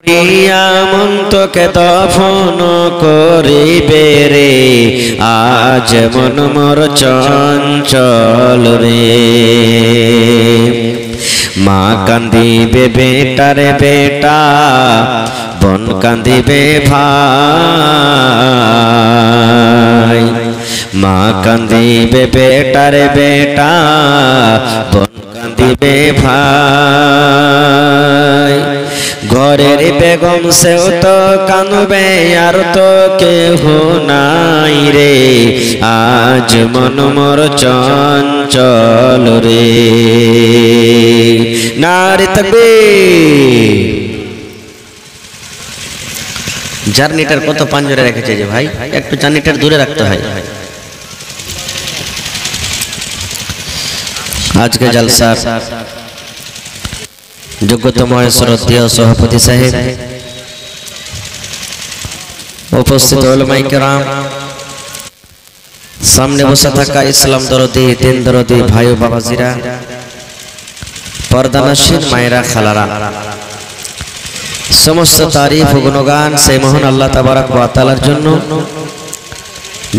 মন তোকে দফন করিবে রে, আজ মন মোর চঞ্চল রে। মা কান্দিবে বেটারে বেটা, বোন কান্দিবে ভাই। মা কান্দিবে বেটারে বেটা, বোন কান্দিবে ভাই। ঘরের বেগম সেও তো কানবে, আর তো কেহ নাই রে, আজ মন মোর চঞ্চল রে। নারে তাকবীর। জার্নিটার কত পাঞ্জরে রেখেছে যে ভাই, একটু জার্নিটার দূরে রাখতে হয়। আজকে জলসা যোগ্যতম শ্রদ্ধেয় সভাপতি সাহেব, উপস্থিত উলামায়ে কেরাম, সামনে বসে থাকা ইসলাম দরদি দিন দরদি ভাই ও বাবাজিরা, পর্দানশীন মায়েরা খালারা, সমস্ত তারিফ ও গুণগান সেই মহান আল্লাহ তাবারক ওয়া তাআলার জন্য,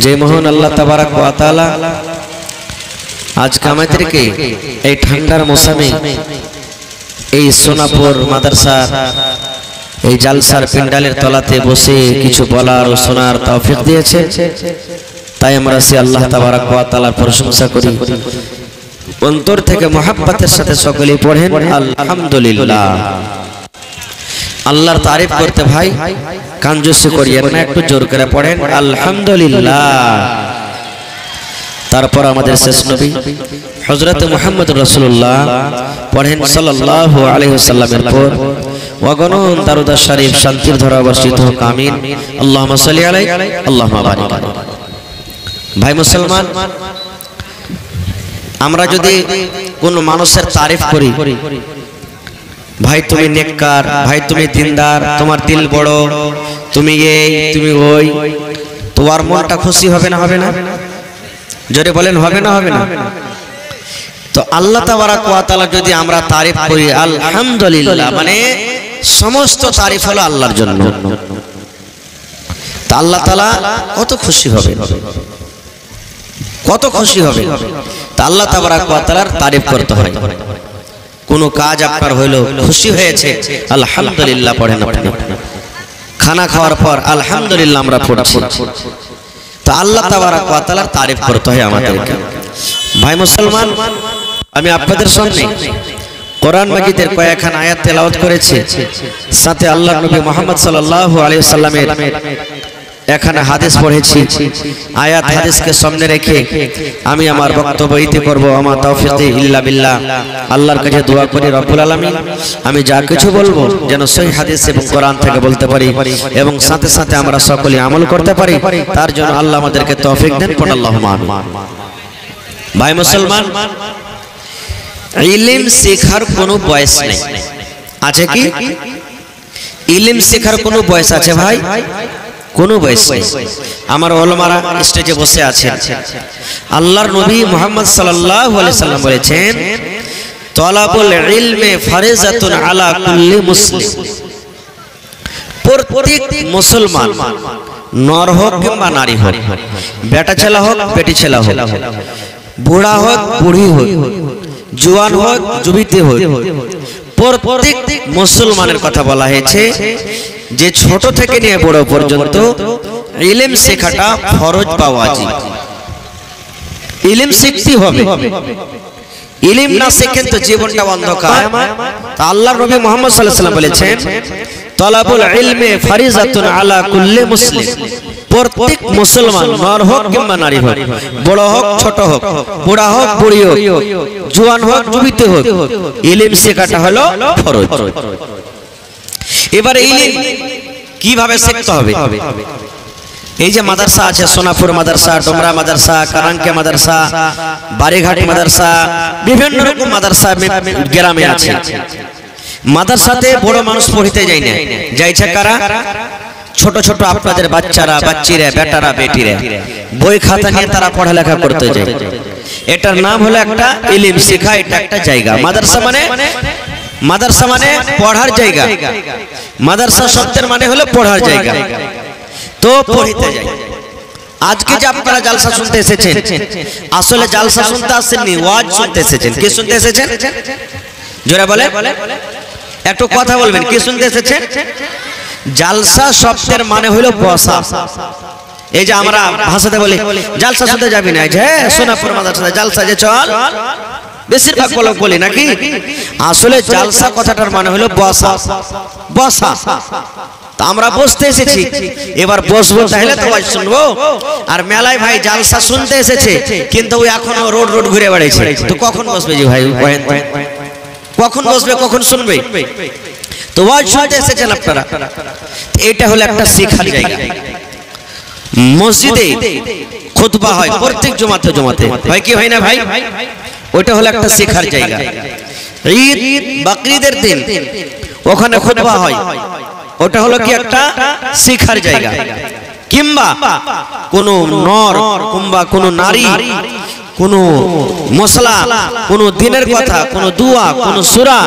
যে মহান আল্লাহ তাবারক ওয়া তাআলা আজকে আমাদেরকে এই ঠান্ডার মৌসুমে এই সোনাপুর মাদ্রাসার এই জালসার প্যান্ডেলের তলাতে বসে কিছু বলার ও শোনার তৌফিক দিয়েছে। তাই আমরা সে আল্লাহ তাবারক ওয়া তাআলার প্রশংসা করি, অন্তর থেকে মহব্বতের সাথে সকলেই পড়েন আলহামদুলিল্লাহ। আল্লাহর তারিফ করতে ভাই কাঞ্জুসি করিয়েন না, একটু জোর করে পড়েন আলহামদুলিল্লাহ। তারপর আমাদের শেষ নবী হযরত মুহাম্মদ রাসূলুল্লাহ পড়েন সাল্লাল্লাহু আলাইহি ওয়াসাল্লামের পর ওয়াগনন দারুদ শরীফ শান্তির ধারা বর্ষিত হোক, আমিন। আল্লাহুম্মা সাল্লি আলাইহি আল্লাহুম্মা বারিক আলাইহি। ভাই মুসলমান, আমরা যদি কোন মানুষের তারিফ করি, ভাই তুমি নেককার, ভাই তুমি দিনদার, তোমার দিল বড়, তুমি এই তুমি ওই, তোমার মনটা খুশি হবে না? হবে না? জোরে বলেন হবে না? হবে না? তো আল্লাহ তাবারক ওয়া তাআলা যদি আমরা তারিফ করি আলহামদুলিল্লাহ, মানে সমস্ত তারিফ হলো আল্লাহর জন্য, তা আল্লাহ তাআলা কত খুশি হবে, কত খুশি হবে। তা আল্লাহ তাবারক ওয়া তাআলার তারিফ করতে হয়। কোন কাজ আপনার হইলো, খুশি হয়েছে আলহামদুলিল্লাহ পড়েন আপনি। খানা খাওয়ার পর আলহামদুলিল্লাহ আমরা পড়ছি, তা আল্লাহ তাবারক ওয়া তাআলার তারিফ করতে হয় আমাদেরকে। ভাই মুসলমান, আমি আপনাদের সামনে কোরআন মাজিদের কয়েকখানা আয়াত তেলাওয়াত করেছি, সাথে আল্লাহর নবী মুহাম্মদ সাল্লাল্লাহু আলাইহি ওয়াসাল্লামের এখানে হাদিস পড়েছি। আয়াত হাদিসকে সামনে রেখে আমি আমার বক্তব্য ইতি করব। আমা তাওফিকি ইল্লা বিল্লাহ। আল্লাহর কাছে দোয়া করি রব্বুল আলামিন আমি যা কিছু বলবো যেন সহিহ হাদিস এবং কোরআন থেকে বলতে পারি, এবং সাথে সাথে আমরা সকলে আমল করতে পারি, তার জন্য আল্লাহ আমাদেরকে তৌফিক দেন। পড় আল্লাহুম্মা আমিন। ভাই মুসলমান, ইলম শেখার কোনো বয়স নেই, আছে কি? ইলম শেখার কোনো বয়স আছে ভাই? কোনো বয়স নেই। আমার উলামারা স্টেজে বসে আছেন, আল্লাহর নবী মুহাম্মদ সাল্লাল্লাহু আলাইহি সাল্লাম বলেছেন তলাবুল ইলমি ফারিজাতুন আলা কুল্লি মুসলিম। প্রত্যেক মুসলমান, নর হোক কিংবা নারী হোক, বেটা ছেলে হোক বেটি ছেলে হোক, বুড়া হোক বুড়ি হোক, জওয়ান হোক যুবতী হোক, প্রত্যেক মুসলমানের কথা বলা হয়েছে যে ছোট থেকে নিয়ে বড় পর্যন্ত ইলম শেখাটা ফরজ বা ওয়াজিব। ইলম শিখতে হবে, ইলম না শিখেন তো জীবনটা অন্ধকার। তা আল্লাহর নবী মুহাম্মদ সাল্লাল্লাহু আলাইহি ওয়াসাল্লাম বলেছেন তলাবুল ইলমি ফারিজাতুন আলা কুল্লি মুসলিম। প্রত্যেক মুসলমান, নর হোক কিংবা নারী হোক, বড় হোক ছোট হোক, বুড়া হোক বুড়ি হোক, জওয়ান হোক যুবতী হোক, ইলম শেখাটা হলো ফরজ। এবারে ইলম কিভাবে শিখতে হবে? এই যে মাদ্রাসা আছে, সোনাপুর মাদ্রাসা, ডোমরা মাদ্রাসা, কারাঙ্কে মাদ্রাসা, বাড়িঘাট মাদ্রাসা, বিভিন্ন রকম মাদ্রাসা গ্রামে আছে। মাদ্রাসাতে বড় মানুষ পড়িতে যায় না, যাইছে কারা? ছোট ছোট আপনাদের বাচ্চারা, বাচ্চিরা, বেটারা, বেটিরা বই খাতা নিয়ে তারা পড়ালেখা করতে যায়। এটার নাম হলো একটা ইলম শেখা, এটা একটা জায়গা। মাদ্রাসা মানে মাদ্রাসা মানে পড়ার জায়গা, মাদ্রাসা শব্দের মানে হলো পড়ার জায়গা। তো পড়িতে যাই। আজকে যে আপনারা জালসা শুনতে এসেছেন, আসলে জালসা শুনতে আসেননি, ওয়াজ শুনতে এসেছেন। কি শুনতে এসেছেন? জোরে বলে, একটু কথা বলবেন। কি শুনতে এসেছেন? জালসা শব্দের মানে হলো বসা। এই যে আমরা ভাষাতে বলি জালসা শুনতে যাবি না, যে সোনাপুর মাদ্রাসায় জালসা, যে চল, বেশিরভাগ লোক বলি নাকি। আসলে জালসা কথাটার মানে হলো বসা, বসা। আমরা বসতে এসেছি, এবার বসবো, তাহলে তো ওয়াজ শুনবো। আর মেলায় ভাই জালসা শুনতে এসেছে, কিন্তু ওই এখনো রোড রোড ঘুরে বেড়াইছে। তো কখন বসবে যে ভাই? কখন বসবে, কখন শুনবে? তো ওয়াজ শুনতে এসেছেন আপনারা। এটা হলো একটা শিক্ষার জায়গা। মসজিদে খুতবা হয় প্রত্যেক জুমাতে, জুমাতে হয় কি হয় না ভাই? ওইটা হলো একটা শিক্ষার জায়গা। ঈদ বকরিদের দিন ওখানে খুতবা হয়, ওটা হলো কি একটা শিক্ষার জায়গা। কিংবা কোন নর কিংবা কোন নারী কোন মশলা, কোন দিনের কথা, কোন দুয়া, কোন সূরা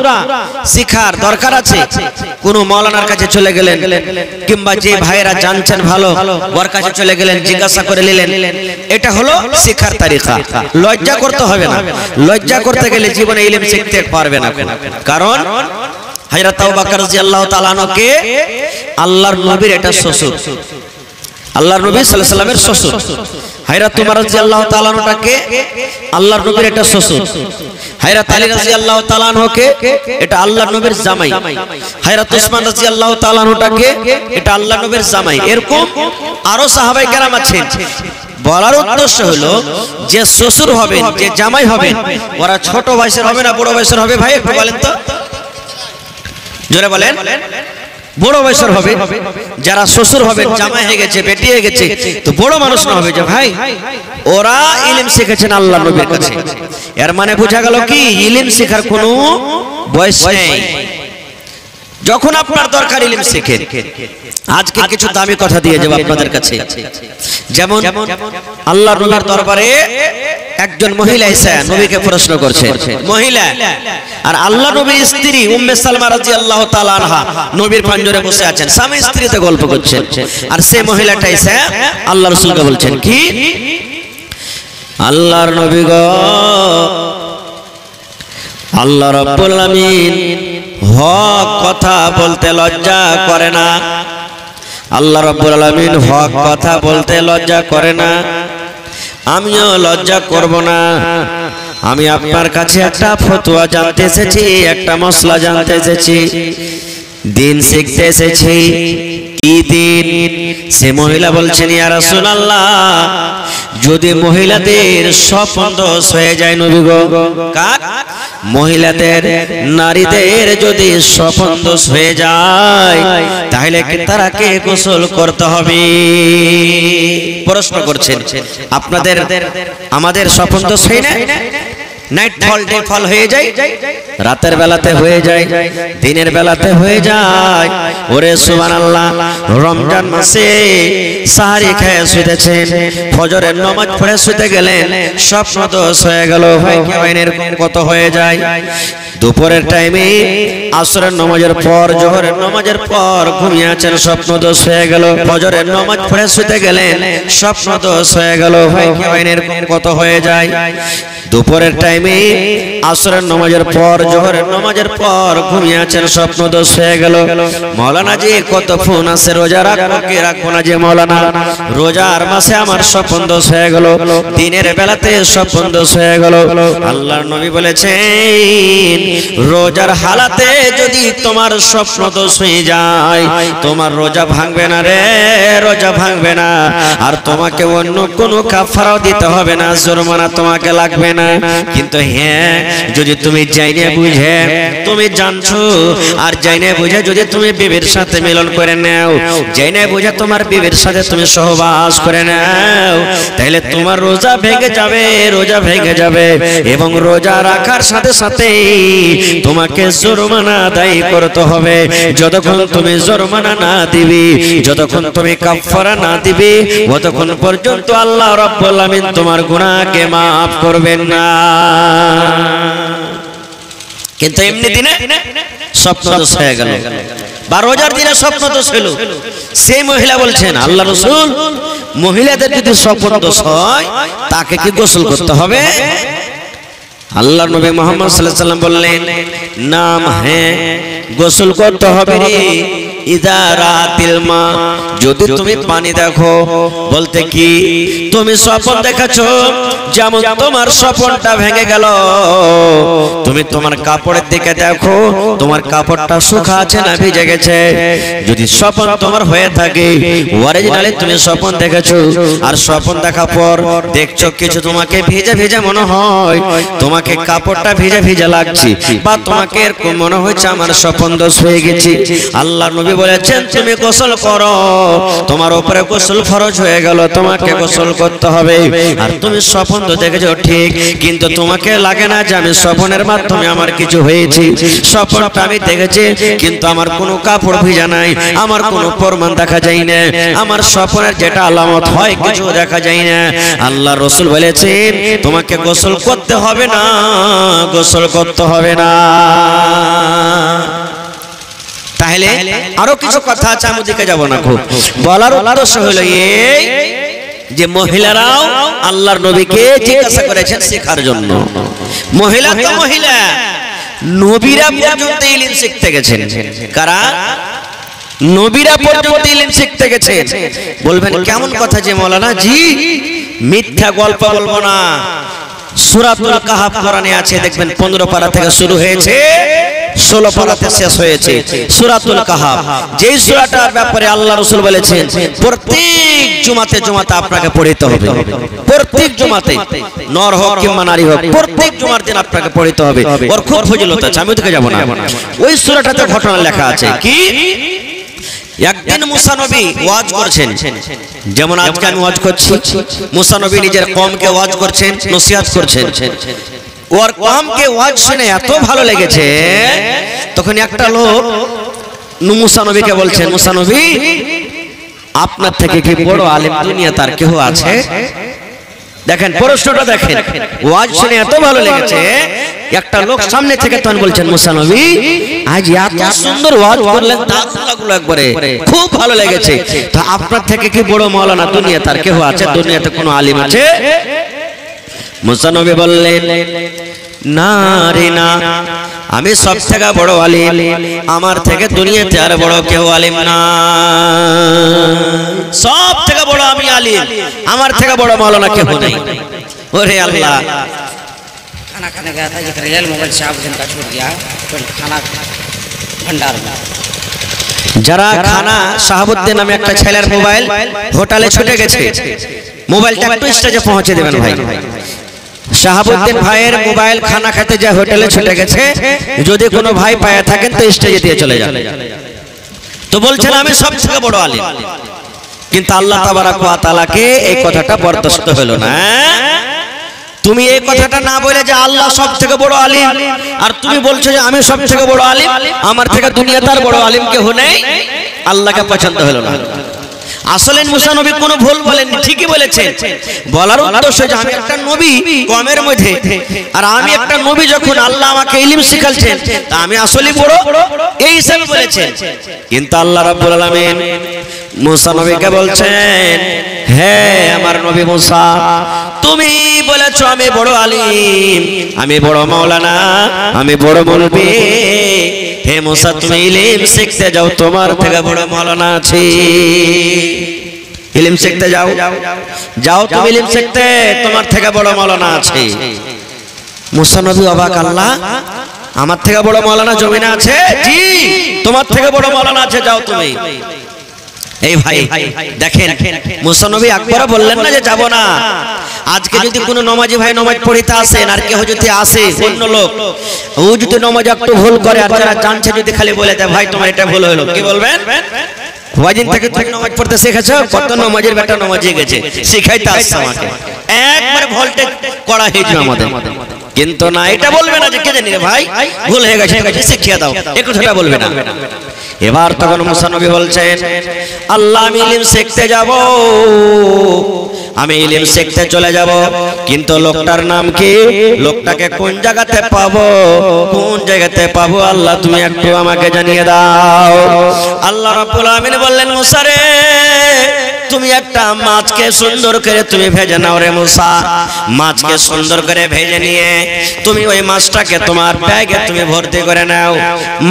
শিখার দরকার আছে, কোন মাওলানার কাছে চলে গেলেন, কিংবা যে ভাইয়েরা জানছেন ভালো ওর কাছে চলে গেলেন, জিজ্ঞাসা করে নিলেন। এটা হলো শিখার তারিকা। লজ্জা করতে হবে না। লজ্জা করতে গেলে জীবনে ইলম শিখতে পারবে না। কারণ হযরত আবু বকর রাদিয়াল্লাহু তাআলা আনহুকে আল্লাহর নবীর এটা শ্বশুর, আল্লাহর নবী সাল্লাল্লাহু আলাইহি ওয়াসাল্লামের শ্বশুর। হযরত ওমর রাদিয়াল্লাহু তাআলা আনহুকে আল্লাহর নবীর এটা শ্বশুর। হযরত আলী রাদিয়াল্লাহু তাআলা আনহুকে এটা আল্লাহর নবীর জামাই। হযরত উসমান রাদিয়াল্লাহু তাআলা আনহুকে এটা আল্লাহর নবীর জামাই। এরকম আরো সাহাবায়ে কেরাম আছেন। বলার উদ্দেশ্য হলো যে শ্বশুর হবেন, যে জামাই হবেন, ওরা ছোট বয়সের হবে না বড় বয়সের হবে? ভাই একটু বলেন তো, জোরে বলেন। বড় বয়সের হবে। যারা শ্বশুর হবেন, জামাই হয়ে গেছে, বেটি হয়ে গেছে, তো বড় মানুষ না হবে যে ভাই ওরা ইলম শিখেছেন আল্লাহ নবীর কাছে। এর মানে বোঝা গেল কি ইলম শেখার কোনো বয়স নেই। যখন আপনার দরকার ইলম শিখেন। আজকে কিছু দামি কথা দিয়ে যাব আপনাদের কাছে। যেমন আল্লাহ নবীর দরবারে একজন মহিলা এসে নবীকে প্রশ্ন করছে, মহিলা, আর আল্লাহ নবীর স্ত্রী উম্মে সালমা রাদিয়াল্লাহু তাআলা আনহা নবীর পাঞ্জরে বসে আছেন, স্বামী স্ত্রীতে গল্প করছেন। আর সেই মহিলাটা এসে আল্লাহ রাসূলকে বলছেন কি, আল্লাহর নবী গো, আল্লাহ রাব্বুল আলামিন হক কথা বলতে লজ্জা করে না। আল্লাহ রাব্বুল আলামিন হক কথা বলতে লজ্জা করে না, আমিও লজ্জা করব না। আমি আপনার কাছে একটা ফতোয়া জানতে এসেছি, একটা মসলা জানতে এসেছি, দিন শিখতে এসেছি। কি দিন? সে মহিলা বলছেন, ইয়া রাসূলুল্লাহ, যদি মহিলাদের স্বপ্ন দোষ হয়ে যায় নবী গো, কার? মহিলাদের, নারীদের যদি স্বপ্ন দোষ হয়ে যায় তাহলে কি তারাকে গোসল করতে হবে? প্রশ্ন করছেন। আপনাদের আমাদের স্বপ্ন দোষ হয় না? নাইট ফল, ডে ফল হয়ে যায়, রাতের বেলাতে হয়ে যায়, দিনের বেলাতে হয়ে যায়। ওরে সুবহানাল্লাহ, রমজান মাসে সাহারি খেয়ে শুতেছেন, ফজরের নামাজ পড়ে শুতে গেলেন, স্বপ্ন দোষ হয়ে গেল। ভাই এরকম কত হয়ে যায়। দুপুরের টাইমে আসরের নামাজের পর, জোহরের নামাজের পর ঘুমিয়ে আছেন, স্বপ্ন দোষ হয়ে গেল। ফজরের নামাজ পড়ে শুতে গেলেন, স্বপ্ন দোষ হয়ে গেল। ভাই এরকম কত হয়ে যায়। দুপুরের টাইমে আসরের নামাজের পর, জোহরের নামাজের পর ঘুমিয়ে আছেন, স্বপ্ন দোষ হয়ে গেল। মাওলানা জি কত ফোন আছে, রোজা রাখবো কি রাখবো না, যে মাওলানা রোজার মাসে আমার স্বপ্ন দোষ হয়ে গেল, দিনের বেলাতে স্বপ্ন দোষ হয়ে গেল। আল্লাহর নবী বলেছেন, রোজার হালাতে যদি তোমার স্বপ্ন দোষ হয়ে যায়, তোমার রোজা ভাঙবে না রে, রোজা ভাঙবে না। আর তোমাকে অন্য কোনো কাফারাও দিতে হবে না, জরিমানা তোমাকে লাগবে না। কিন্তু হ্যাঁ, যদি তুমি জাইনে বুঝে, তুমি জানছো আর জাইনে বুঝে যদি তুমি বিবির সাথে মিলন করে নাও, জাইনে বুঝে তোমার বিবির সাথে তুমি সহবাস করে নাও, তাহলে তোমার রোজা ভেঙে যাবে, রোজা ভেঙে যাবে। এবং রোজা রাখার সাথে সাথে তোমাকে জরিমানা আদায় করতে হবে। যতক্ষণ তুমি জরিমানা না দিবি, যতক্ষণ তুমি কাফারা না দিবি, ততক্ষণ পর্যন্ত আল্লাহ রাব্বুল আলামিন তোমার গুনাহকে maaf করবেন না। কিন্তু এমনি দিনে স্বপ্ন দোষ হয়ে গেল, বা রোজার দিনে স্বপ্ন দোষ হলো। সেই মহিলা বলছেন, আল্লাহ রাসূল, মহিলাদের যদি স্বপ্ন দোষ হয় তাকে কি গোসল করতে হবে? আল্লাহর নবী মুহাম্মদ সাল্লাল্লাহু আলাইহি ওয়াসাল্লাম বললেন, নাম, হ্যাঁ গোসল করতে হবে রে। ইদা রাতিল মা, যদি তুমি পানি দেখো, বলতে কি তুমি স্বপ্ন দেখেছো, যেমন তোমার স্বপ্নটা ভেঙে গেল, তুমি তোমার কাপড়ের দিকে দেখো, তোমার কাপড়টা শুকা আছে না ভিজে গেছে। যদি স্বপ্ন তোমার হয়ে থাকে, অরিজিনালি তুমি স্বপ্ন দেখেছো, আর স্বপ্ন দেখার পর দেখছো কিছু তোমাকে ভিজে ভিজে মনে হয়, তোমাকে কাপড়টা ভিজে ভিজে লাগছে, বা তোমাকে এরকম মনে হচ্ছে আমার স্বপ্ন দোষ হয়ে গেছে, আল্লাহ নবী বলেছেন তুমি গোসল করো, তোমার উপরে গোসল ফরজ হয়ে গেল, তোমাকে গোসল করতে হবে। আর তুমি স্বপ্ন তো দেখেছো ঠিক, কিন্তু তোমাকে লাগে না যে আমি স্বপ্নের মাধ্যমে আমার কিছু হয়েছে, স্বপ্নটা আমি দেখেছি কিন্তু আমার কোনো কাপড় ভিজা নাই, আমার কোনো প্রমাণ দেখা যায় না, আমার স্বপ্নের যেটা আলামত হয় কিছু দেখা যায় না। আল্লাহ রাসূল বলেছেন তোমাকে গোসল করতে হবে না, গোসল করতে হবে না। তাহলে আরো কিছু কথা আছে, আমি দিকে যাব না, খুব বলার উদ্দেশ্য হলো এই যে মহিলারাও আল্লাহর নবীকে জিজ্ঞাসা করেছেন শেখার জন্য। মহিলা তো মহিলা, নবীরা পর্যন্ত ইলম শিখতে গেছেন। কারা? নবীরা পর্যন্ত ইলম শিখতে গেছেন। বলবেন কেমন কথা যে মাওলানা জি, মিথ্যা গল্প বলবো না। সূরাতুল কাহাফ কোরআনে আছে, দেখবেন 15 পারা থেকে শুরু হয়েছে, 16 পারাতে শেষ হয়েছে সূরাতুল কাহাফ। যেই সূরাটার ব্যাপারে আল্লাহ রাসূল বলেছেন প্রত্যেক জুমাতে আপনাকে পড়তে হবে, প্রত্যেক জুমাতে, নর হোক কিংবা নারী হোক, প্রত্যেক জুমার দিন আপনাকে পড়তে হবে। ওর খুব ফজিলত আছে, আমি ওদিকে যাব না। ওই সূরাটাতে ঘটনা লেখা আছে কি, একদিন মুসা নবী ওয়াজ করছেন, যেমন আজকে আমি ওয়াজ করছি, মুসা নবী নিজের কওমকে ওয়াজ করছেন, নসিহত করছেন। ওর কওমকে ওয়াজ শুনে এত ভালো লেগেছে, তখন একটা লোক মুসা নবীকে বলছেন, মুসা নবী আপনার থেকে কি বড় আলেম দুনিয়া তার কেউ আছে? দেখেন প্রশ্নটা, দেখেন ওয়াজ শুনে এত ভালো লেগেছে, একটা লোক সামনে থেকে তখন বলছেন, মুসা নবী আজ এত সুন্দর ওয়াজ করলেন, দারুণ লাগলো, একবারে খুব ভালো লেগেছে, তো আপনার থেকে কি বড় মাওলানা দুনিয়া তার কেউ আছে? দুনিয়াতে কোনো আলেম আছে? মুসা নবী বললেন, না রে না, আমি সব থেকে বড় আলেম, আমার থেকে দুনিয়াতে আর বড় কেউ আলেম না, সব থেকে বড় আমি আলেম, আমার থেকে বড় মাওলানা কেউ নেই। ওরে আল্লাহ, खाना खाने गया था, एक रियल मोबाइल शाहबुद्दीन का छूट गया, तो खाना भंडार में। যারা খানা শাহাবুদ্দিন নামে একটা ছেলের মোবাইল হোটেলে ছুটে গেছে, মোবাইলটা একটু স্টেজে পৌঁছে দেবেন ভাই। শাহাবুদ্দিন ভাইয়ের মোবাইল খানা খেতে যা হোটেলে ছুটে গেছে, যদি কোনো ভাই পায়ে থাকেন তো স্টেজে দিয়ে চলে যান। তো বলছেন আমি সব থেকে বড় আলেম, কিন্তু আল্লাহ তাবারাক ওয়া তাআলাকে এই কথাটা বরদাস্ত হলো না। তুমি এই কথাটা না বলে যে আল্লাহ সব থেকে বড় আলেম, আর তুমি বলছো যে আমি সব থেকে বড় আলেম, আমার থেকে দুনিয়া তার বড় আলেম কেউ নেই, আল্লাহকে পছন্দ হলো না। আসলে মুসা নবী কোনো ভুল বলেননি, ঠিকই বলেছেন। বলার উদ্দেশ্য যে আমি একটা নবী কওমের মধ্যে, আর আমি একটা নবী, যখন আল্লাহ আমাকে ইলম শিখাচ্ছেন তা আমি আসলে বড়, এই হিসাবে বলেছেন। কিন্তু আল্লাহ রাব্বুল আলামিন মুসা নবীকে বলছেন, হে আমার নবী মুসা, তুমি বলেছো আমি বড় আলেম, আমি বড় মাওলানা, আমি বড় মুলবি, হে মুসা তুমি ইলম শিখতে যাও, তোমার থেকে বড় মাওলানা আছে, ইলম শিখতে যাও, যাও তুমি ইলম শিখতে, তোমার থেকে বড় মাওলানা আছে। মুসা নবী অবাক, আল্লাহ আমার থেকে বড় মাওলানা জমিনে আছে? জি, তোমার থেকে বড় মাওলানা আছে, যাও তুমি। এই ভাই দেখেন, মুসা নবী একবারও বললেন না যে যাব না। আজকে যদি কোনো নমাজি ভাই নমাজ পড়িতে আসেন, আর কেউ যদি আসে অন্য লোক, ও যদি নমাজ একটু ভুল করে, আর যারা জানছে যদি খালি বলে দেয় ভাই তোমার এটা ভুল হলো, কি বলবেন? ওয়াজিন থেকে তুমি নামাজ পড়তে শিখেছো, কত নমাজের বেটা নমাজে গেছে, শিখাইতে আসছে আমাকে, একবার ভোল্টেজ করা হয়েছে আমাদের। কিন্তু না, এটা বলবে না যে কে জানি রে ভাই ভুল হয়ে গেছে, শিখিয়ে দাও, এই কথাটা বলবে না। এবার তখন মুসা নবী বলছেন, আল্লাহ আমি ইলম শিখতে যাব, আমি ইলম শিখতে চলে যাব, কিন্তু লোকটার নাম কি, লোকটাকে কোন জায়গাতে পাবো, কোন জায়গাতে পাবো আল্লাহ তুমি একটু আমাকে জানিয়ে দাও। আল্লাহ রাব্বুল আমিন বললেন, মুসা রে তুমি একটা মাছকে সুন্দর করে তুমি ভেজে নাও রে মুসা। মাছকে সুন্দর করে ভেজে নিয়ে তুমি ওই মাছটাকে তোমার ব্যাগে তুমি ভর্তি করে নাও,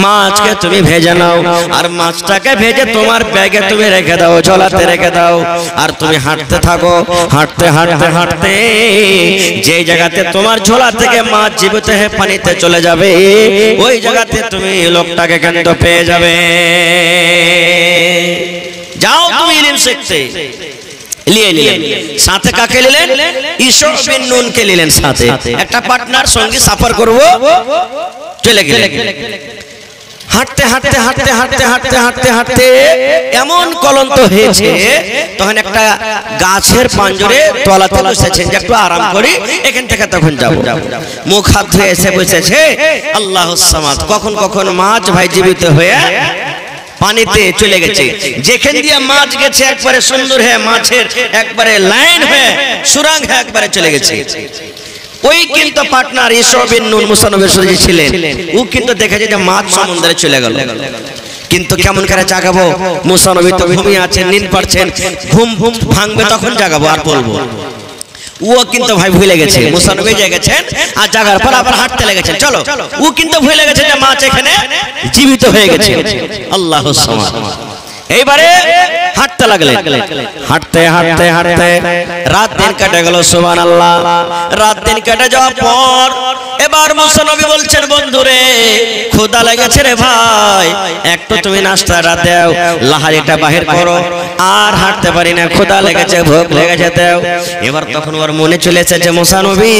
মাছকে তুমি ভেজে নাও, আর মাছটাকে ভেজে তোমার ব্যাগে তুমি রেখে দাও, ঝোলাতে রেখে দাও, আর তুমি হাঁটতে থাকো। হাঁটতে হাঁটতে হাঁটতে যে জায়গাতে তোমার ঝোলা থেকে মাছ জীবিত হয়ে পানিতে চলে যাবে, ওই জায়গাতে তুমি লোকটাকে কিন্তু পেয়ে যাবে। যাও তুমি ইলম শিখতে। নিয়ে নিলেন, সাথে কাকে নিলেন, ইশা বিন নুন কে নিলেন সাথে, একটা পার্টনার সঙ্গী সফর করব, চলে গেলেন। হাঁটতে হাঁটতে হাঁটতে হাঁটতে হাঁটতে হাঁটতে হাঁটতে এমন ক্লান্ত হয়েছে, তখন একটা গাছের পাঞ্জরে তলাতে বসেছেন যে একটু আরাম করি, এখান থেকে তখন যাবো। মুখ হাত ধুয়ে এসে বসেছে, আল্লাহুস সামাদ। কখন কখন মাছ ভাই জীবিত হয়ে পানিতে চলে গেছে, যেখান দিয়ে মাছ গেছে একবারে সুন্দর হয়ে মাছের একবারে লাইন হয়ে সুরাং হয়ে একবারে চলে গেছে। ওই কিন্তু পার্টনার ইশা বিন নুন মুসা নবীর সাথে ছিলেন, ও কিন্তু দেখেছে যে মাছ সমুদ্রে চলে গেল, কিন্তু কেমন করে জাগাবো, মুসা নবী তো ঘুমিয়ে আছেন, নিন পারছেন, ঘুম ঘুম ভাঙবে তখন জাগাবো আর বলবো। ও কিন্তু ভাই ভুলে গেছে, মুসা নবী জেগেছেন আর জাগার পর আবার হাঁটতে লেগেছেন, চলো। ও কিন্তু ভুলে গেছে যে মাছ এখানে জীবিত হয়ে গেছে। আল্লাহুস সামাদ। এইবারে হাঁটতে লাগলেন, হাঁটতে হাঁটতে হাঁটতে রাত দিন কেটে গেল। সুবহানাল্লাহ। রাত দিন কেটে যাওয়ার পর এবার মুসা নবী বলছেন, বন্ধুরে ক্ষুধা লেগেছে রে ভাই, একটু তুমি নাস্তাটা দাও, লাহারিটা বাহির করো, আর হাঁটতে পারি না, ক্ষুধা লেগেছে, ভোক লেগেছে দাও। এবার তখন ওর মনে চলে এসেছে, মুসা নবী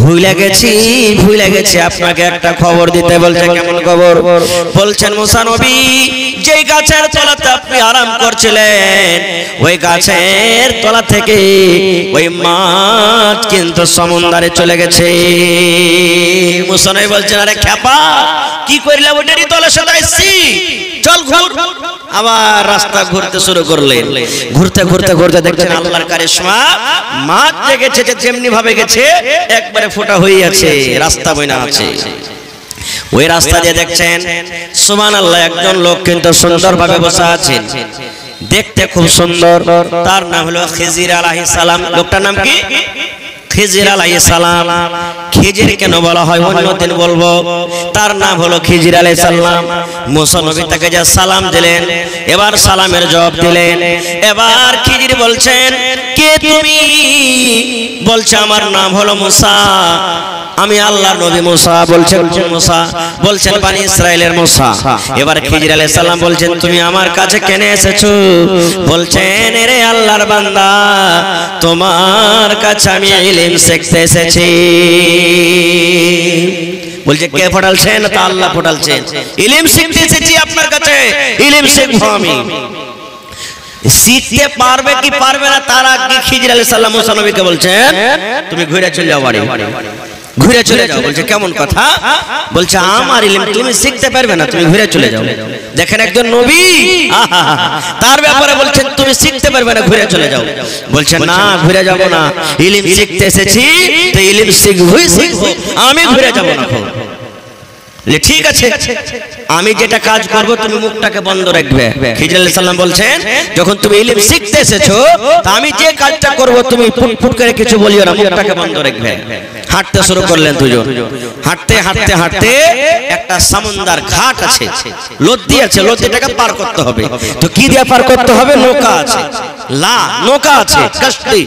ভুলে গেছি আপনাকে একটা খবর দিতে। বলছে, কেমন খবর? বলছেন, মুসা নবী যেই গাছের তলাতে আপনি আরাম করছিলেন, ওই গাছের তলা থেকে ওই মাছ কিন্তু সমুদ্রে চলে গেছে। মুসা নবী বলছেন, আরে খ্যাপা কি করলে, ওটারই তলা সাথে এসেছি, চল ঘুর। আবার রাস্তা ঘুরতে শুরু করলেন, ঘুরতে ঘুরতে ঘুরতে দেখছেন আল্লাহর কারিশমা, মাছ জেগেছে, যেমনি ভাবে গেছে একবারে ফোঁটা হয়ে আছে, রাস্তা বইনা আছে। ওই রাস্তা দিয়ে দেখছেন সুবহানাল্লাহ একজন লোক কিন্তু সুন্দরভাবে বসে আছেন, দেখতে খুব সুন্দর। তার নাম হলো খিজির আলাইহিস সালাম। লোকটার নাম কি? খিজির আলাইহিস সালাম। খিজির কেন বলা হয় অন্যদিন বলবো। তার নাম হলো খিজির আলাইহিস সালাম। মুসা নবী তাকে যা সালাম দিলেন, এবার সালামের জবাব দিলেন। এবার খিজির বলছেন, কে তুমি? বলছে, আমার নাম হলো মুসা, আমি আল্লাহর নবী মুসা। বলছেন, কোন মুসা? বলছেন, বনি ইসরাইলের মুসা। এবার খিজির আলাইহিস সালাম বলছেন, তুমি আমার কাছে কেন এসেছো? বলছেন, রে আল্লাহর বান্দা, তোমার কাছে আমি ইলম শিখতে এসেছি। বলছে, কে পড়ালছেন? তা আল্লাহ পড়ালছেন। ইলম শিখতে এসেছি আপনার কাছে, ইলম শিখবো আমি। শিখতে পারবে কি পারবে না তার আগে খিজির আলাইহিস সালাম মুসা নবীকে বলছেন, তুমি ঘুরে চলে যাও বাড়ি, ঘুরে চলে যাও। বলছে, কেমন কথা? বলছে, আমার ইলম তুমি শিখতে পারবে না, তুমি ঘুরে চলে যাও। দেখেন একজন নবী, তার ব্যাপারে বলছেন তুমি শিখতে পারবে না, ঘুরে চলে যাও। বলছে, না ঘুরে যাব না, ইলম শিখতে এসেছি, তো ইলম শিখবই শিখবো, আমি ঘুরে যাব না। ঠিক আছে, আমি যেটা কাজ করব তুমি মুখটাকে বন্ধ রাখবে। খিজির আলাইহিস সালাম বলছেন, যখন তুমি ইলম শিখতে এসেছো, তা আমি যে কাজটা করব তুমি ফুট করে কিছু বলিও না, মুখটাকে বন্ধ রাখবে। হাঁটতে শুরু করলেন দুজন। হাঁটতে হাঁটতে হাঁটতে একটা সমুদ্র ঘাট আছে, লদ্দি আছে, লদ্দিটাকে পার করতে হবে। তো কি দিয়ে পার করতে হবে? নৌকা আছে, নৌকা আছে, কষ্টি।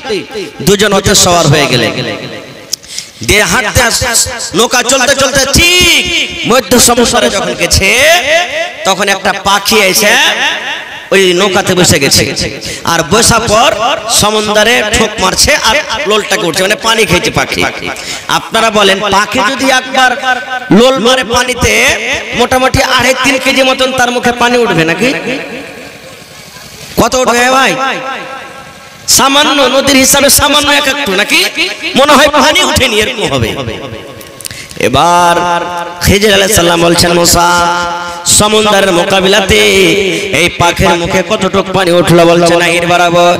দুজন ওতে সওয়ার হয়ে গেলেন। দিয়ে হাঁটতে নৌকা চলতে চলতে ঠিক মধ্য সমুদ্রে যখন গেছে, তখন একটা পাখি এসে ওই নৌকাতে বসে গেছে। আর বসার পর সমুদ্রে ঠোক মারছে আর লোলটাকে উঠছে, মানে পানি খেয়েছে পাখি। আপনারা বলেন, পাখি যদি একবার লোল মারে পানিতে, মোটামুটি 2.5-3 কেজি মতন তার মুখে পানি উঠবে নাকি? কত উঠবে ভাই? সামান্য, নদীর হিসাবে সামান্য একটু নাকি? মনে হয় পানি উঠেনি, এরকম হবে। এবার খিজির আলাইহিস সালাম বলছেন, মুসা সমুদ্রের মোকাবিলাতে এই পাখির মুখে কতটুক পানি উঠলো বলছে না এর বরাবর।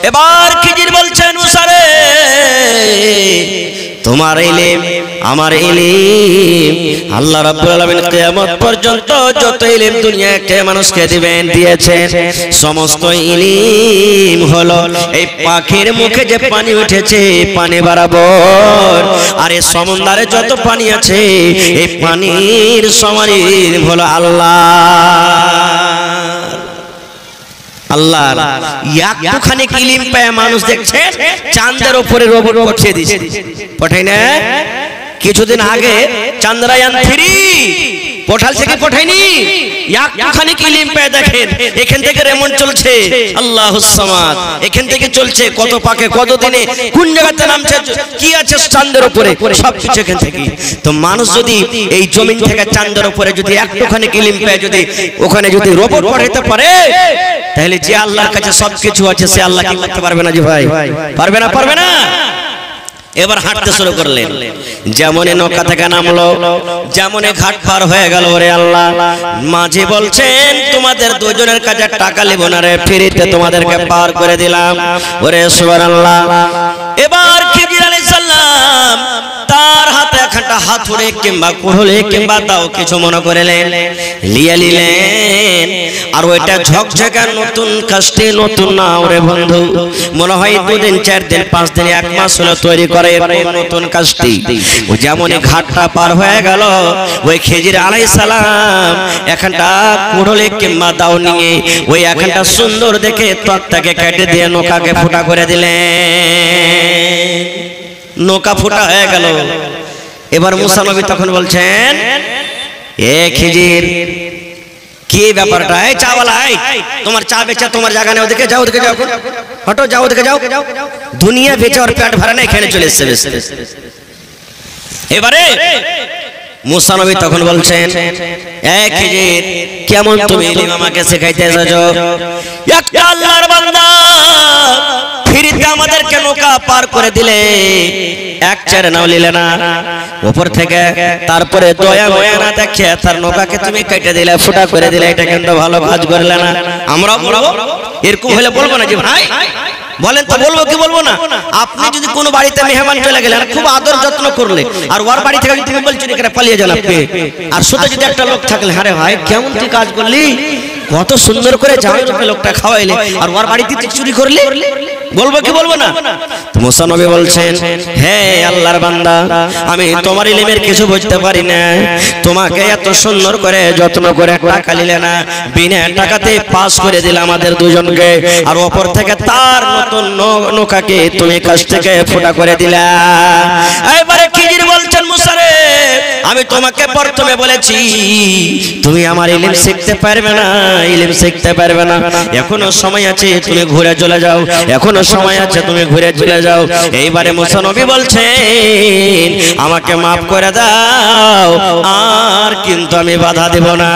এবার খিজির বলছেন মুসা রে, তোমার ইলম আমার ইলম আল্লাহ রাব্বুল আলামিন কিয়ামত পর্যন্ত যত ইলম দুনিয়াকে মানুষকে দিবেন দিয়েছেন, সমস্ত ইলম হলো এই পাখির মুখে যে পানি উঠেছে পানি বরাবর। আর এই সমুদ্রে যত পানি আছে এই পানির সমান ইলম হলো আল্লাহ। আল্লাহ একটুখানি ইলম পেয়ে মানুষ দেখছে চাঁদের উপরে রোবট পাঠিয়ে দিয়েছে, পাঠাই না? কিছুদিন আগে চন্দ্রয়ান 3 পাঠালছে কি পাঠায়নি? একটুখানি ইলম পেয়ে দেখেন এখান থেকে রেমন চলছে আল্লাহুস সামাদ, এখান থেকে চলছে কত পাকে কত দিনে কোন জায়গাতে নামছে কি আছে চাঁদের উপরে সব কিছু এখান থেকে। তো মানুষ যদি এই জমিন থেকে চাঁদের উপরে যদি একটুখানি ইলম পেয়ে যদি ওখানে যদি রোবট পাঠাতে পারে, তাহলে যে আল্লাহর কাছে সবকিছু আছে সে আল্লাহ কি করতে পারবে না? জি ভাই পারবে না, পারবে না। এবার হাঁটতে শুরু করলেন, যেমনই নৌকা থেকে নামলো যেমনই ঘাট পার হয়ে গেল, ওরে আল্লাহ মাঝি বলছেন তোমাদের দুজনের কাছে টাকা নেব না রে, ফ্রিতে তোমাদেরকে পার করে দিলাম। ওরে সুবহানাল্লাহ। এবার খিজির আলাইহিস সালাম তার হাতে একটা হাতুড়ে কিংবা কুড়ুলে কিংবা দাও কিছু মনে করলেন, লিয়ে নিলেন। আর ওইটা ঝকঝকা নতুন কাস্তে, নতুন না ওরে বন্ধু, মনে হয় 2 দিন 4 দিন 5 দিন 1 মাস হলো তৈরি করে নতুন কাস্তে। ও যেমনই ঘাটটা পার হয়ে গেল, ওই খিজির আলাইহিস সালাম একটা কুড়ুলে কিংবা দাও নিয়ে ওই একটা সুন্দর দেখে তক্তাকে কেটে দিয়ে নৌকাকে ফুটা করে দিলেন। নৌকা ফুটা হয়ে গেল। এবার মুসা নবী তখন বলছেন, এ খিজির কি ব্যাপারটা? এই চাওয়ালা, তোমার চা বেচা তোমার জায়গা নেই, ওদিকে যাও, ওদিকে যাও, হটো যাও, ওদিকে যাও। দুনিয়া বেচে ওর পেট ভরা না, এখানে চলে এসেছে। এবারে মুসা নবী তখন বলছেন, এ খিজির কেমন তুমি ইলম আমাকে শেখাইতে এসেছো? একটা আল্লাহর বান্দা ফিরিতে আমাদেরকে নৌকা পার করে দিলে, এক চেরে নাও নিলে না উপর থেকে, তারপরে দয়া ময়া না দেখে তার নৌকাকে তুমি কেটে দিলে, ফুটা করে দিলে, এটা কিন্তু ভালো কাজ করলে না। আমরা বলবো এরকম হলে বলবো না যে ভাই বলেন তো, বলবো কি বলবো না? আপনি যদি কোনো বাড়িতে মেহমান চলে গেলেন, খুব আদর যত্ন করলে, আর ওর বাড়ি থেকে তুমি বলছেন এখানে পালিয়ে যান আপনি, আর সাথে যদি একটা লোক থাকলে, আরে ভাই কেমন তুই কাজ করলি, কত সুন্দর করে জামাই লোকটা খাওয়াইলে, আর ওর বাড়িতে চুরি করলি, বলবো কি বলবো না? মুসা নবী বলছেন, হে আল্লাহর বান্দা, আমি তোমার ইলমের কিছু বুঝতে পারি না, তোমাকে এত সুন্দর করে যত্ন করে টাকা নিলে না, বিনা টাকাতে পাস করে দিলে আমাদের দুজনকে, আর ওপর থেকে তার নতুন নৌকাকে তুমি কাছ থেকে ফোটা করে দিলা। এবারে খিজির বলছেন, মুসা রে আমি তোমাকে প্রথমে বলেছি তুমি আমার ইলম শিখতে পারবে না, ইলম শিখতে পারবে না, এখনো সময় আছে তুমি ঘুরে চলে যাও, এখনো সময় আছে তুমি ঘুরে চলে যাও। এইবারে মুসা নবী বলছেন, আমাকে মাফ করে দাও, আর কিন্তু আমি বাধা দেব না,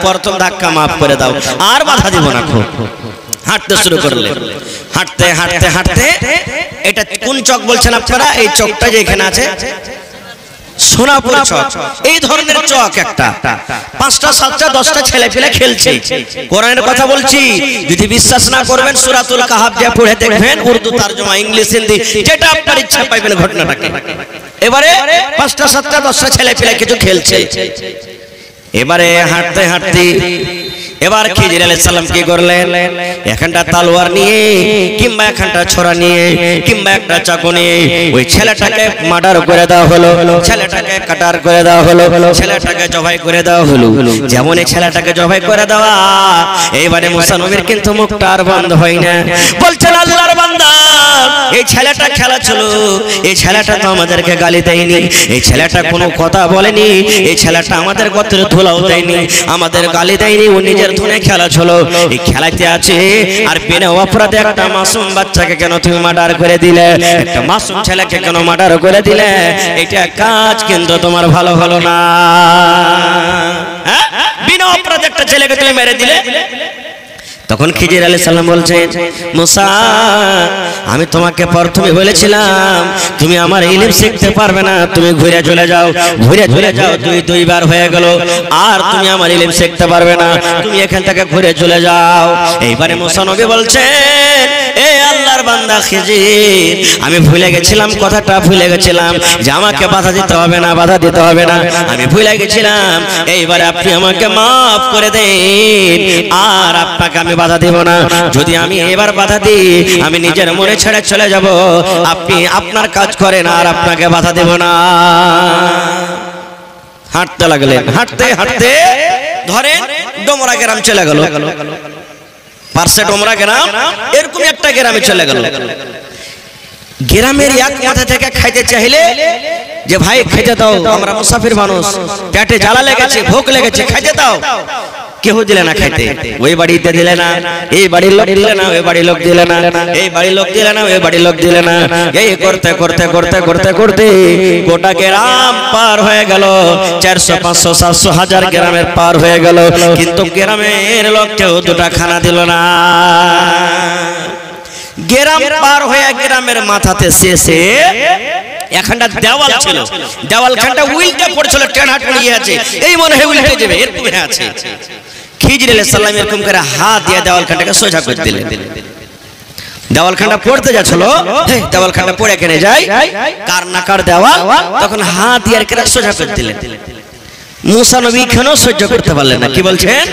প্রথম ধাক্কা মাফ করে দাও, আর বাধা দেব না। খুব হাঁটতে শুরু করলেন, হাঁটতে হাঁটতে হাঁটতে, এটা কোন চক বলছেন আপনারা? এই চকটা যে এখানে আছে সোনাপুর চক, এই ধরনের চক একটা, 5টা 7টা 10টা ছেলে পেলে খেলছে। কোরআনের কথা বলছি, যদি বিশ্বাস না করবেন সূরাতুল কাহাফ দিয়ে পড়ে দেখবেন, উর্দু তরজমা, ইংলিশ, হিন্দি, যেটা আপনার ইচ্ছা পাইবেন ঘটনাটাকে। এবারে 5টা 7টা 10টা ছেলে পেলে কিছু খেলছে। এবারে হাঁটতে হাঁটতে এবার খিজির আলাইহিস সালাম কি করলেন, এখানটা তলোয়ার নিয়ে কিংবা এখানটা ছোরা নিয়ে কিংবা একটা চাকু নিয়ে ওই ছেলেটাকে মার্ডার করে দেওয়া হলো, ছেলেটাকে কাটার করে দেওয়া হলো, ছেলেটাকে জবাই করে দেওয়া হলো। যেমনই ছেলেটাকে জবাই করে দেওয়া, এইবারে মুসা নবীর কিন্তু মুখটা আর বন্ধ হয় না। বলছেন, আল্লাহর বান্দা, এই ছেলেটা খেলা ছিল, এই ছেলেটা তো আমাদেরকে গালি দেয়নি, এই ছেলেটা কোনো কথা বলেনি, এই ছেলেটা আমাদের গোত্রে ধুলাও দেয়নি, আমাদের গালি দেয়নি, ও নিজের ধুনে খেলা ছিল, এই খেলাতে আছে। আর বিনা অপরাধে একটা মাসুম বাচ্চাকে কেন তুমি মার্ডার করে দিলে, একটা মাসুম ছেলেকে কেন মার্ডার করে দিলে? এটা কাজ কিন্তু তোমার ভালো হলো না। বিনা অপরাধে একটা ছেলেকে তুমি মেরে দিলে, তখন খিজির আলাইহিস সালাম বলছেন, মুসা আমি তোমাকে প্রথমে বলেছিলাম তুমি আমার ইলম শিখতে পারবে না, তুমি ঘুরে চলে যাও, ঘুরে চলে যাও। দুইবার হয়ে গেল, আর তুমি আমার ইলম শিখতে পারবে না, তুমি এখান থেকে ঘুরে চলে যাও। এইবারে মুসা নবী বলছেন, এ আল্লাহর বান্দা খিজির, আমি ভুলে গেছিলাম, কথাটা ভুলে গেছিলাম যে আমাকে বাধা দিতে হবে না, বাধা দিতে হবে না, আমি ভুলে গেছিলাম। এইবারে আপনি আমাকে মাফ করে দেন, আর আপনাকে আমি বাধা দেব না। যদি আমি এবার বাধা দিই আমি নিজের মনে ছেড়ে চলে যাব, আপনি আপনার কাজ করেন আর আপনাকে বাধা দেব না। হাঁটতে লাগলেন, হাঁটতে হাঁটতে ধরেন ডোমরা গ্রাম চলে গেল, পার্শ্বে ডোমরা গ্রাম, এরকম একটা গ্রামে চলে গেল। গ্রামের এক মাথা থেকে খাইতে চাইলে যে ভাই খেতে দাও, আমরা মুসাফির মানুষ, পেটে জ্বালা লেগেছে, ভোক লেগেছে, খাইতে দাও, কেউ দিলে না খাইতে। ওই বাড়িতে দিলে না, এই বাড়ির লোক দিলে না, ওই বাড়ির লোক দিলে না, এই বাড়ির লোক দিলে না, ওই বাড়ির লোক দিলে না। এই করতে করতে করতে করতে করতে গোটা গ্রাম পার হয়ে গেল, 400 500 700 1000 গ্রামের পার হয়ে গেল, কিন্তু গ্রামের লোক কেউ দুটা খানা দিল না। গ্রাম পার হয়ে গ্রামের মাথাতে শেষে এখানটা দেওয়াল ছিল, দেওয়ালখানটা উল্টে পড়ছিল, টেনহাট পড়িয়ে আছে, এই মনে হয় উল্টে যাবে, এরকম হয়ে আছে। খিজির আলাইহিস সালাম এরকম করে হাত দিয়ে দেওয়ালখানটাকে সোজা করে দিলেন। দেওয়ালখানটা পড়তে যাচ্ছিল, দেওয়ালখানটা পড়ে কেনে যায়, কার না কার দেওয়াল, তখন হাত দিয়ে করে সোজা করে দিলেন। মুসা নবী কেন সহ্য করতে পারলেন না, কি বলছেন,